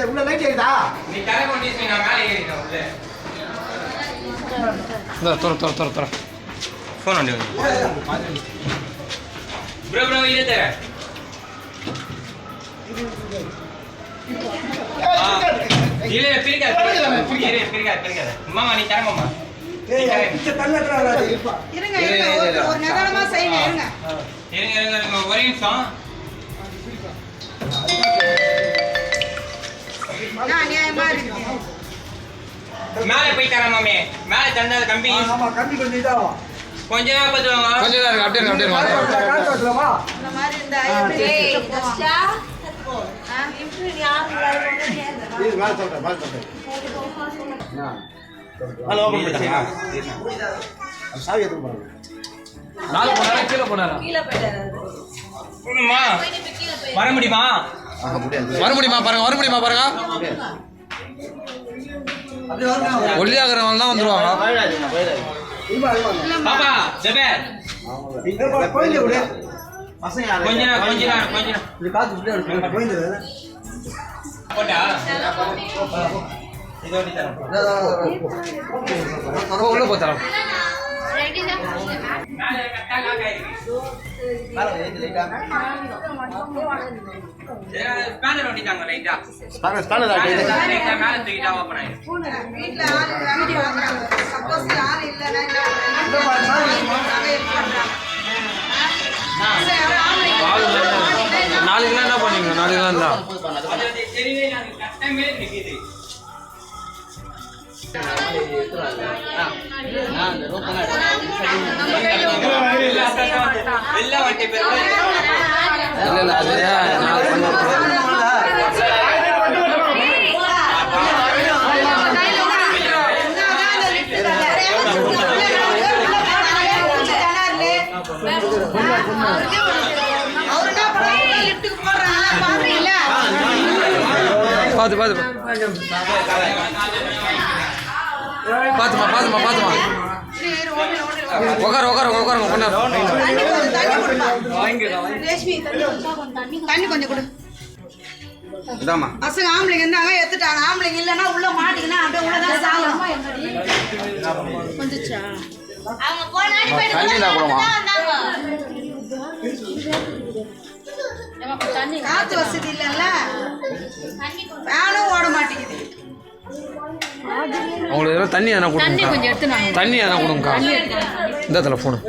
உள்ள லைட் ஏறிதா நீ தர கொண்டு நான் மேலே ஏறிட்டேன் உள்ள தர ஃபோன் வந்து ப்ரோ இது தர இல்ல பிரிக்காத மாமா நீ தர மாமா இருங்க ஒரு நிதானமா செய்யுங்க இருங்க ஒரே நிமிஷம் நியாயமா இருக்கு மேலே போய் தரேன் மாமே மேலே தந்தா கம்பி கொஞ்சம் இதாகும் கொஞ்ச நேரம் பார்த்துவாங்க கொஞ்ச நேரம் அப்படியே இந்த மாதிரி இருந்தா சாவி எடுத்து போறாங்க கீழே போயிட்டாரு வர முடியுமா பாருங்க ஒல்லியாகிறவங்க தான் வந்துருவாங்க பாப்பா ஜபேர் கோயிலே விடு கொஞ்ச நேரம் இது காத்து விட்டு கோயிலே போட்டா இதோடி தரேன் உள்ள போத்தறோம் மேலே கட்டா லாக் ஆயிருக்கு ஸ்பேனர் ஓட்டிட்டாங்க லைட்டா ஸ்பேனர் லைட்டா மேலே தூக்கிட்டா ஓபன் ஆயிருக்கு வீட்ல ஆளு வீடியோ வாங்குறாங்க சப்போஸ் யாரு இல்லனா நாளைக்கு என்ன பண்ணீங்க நாளைக்கு தான் அது தெரியவே இல்ல கரெக்ட்டா மேலே நிக்குது எல்லா வண்டி பேர் இல்ல அது பாத்துமா உட்காருங்க தண்ணி கொஞ்சம் கொடு பசங்க ஆம்பளைங்க இருந்தாங்க எடுத்துட்டாங்க ஆம்பளைங்க இல்லைன்னா உள்ள மாட்டிங்கன்னா அப்படியே உள்ளதான் சாகணும் வந்துச்சா அவங்க காத்து வசதி இல்லைல்ல வேணும் ஓட மாட்டேங்குது அவங்களுக்கு தண்ணி எதனா கொடுங்க தண்ணி எதனா கொடுங்க இந்த போன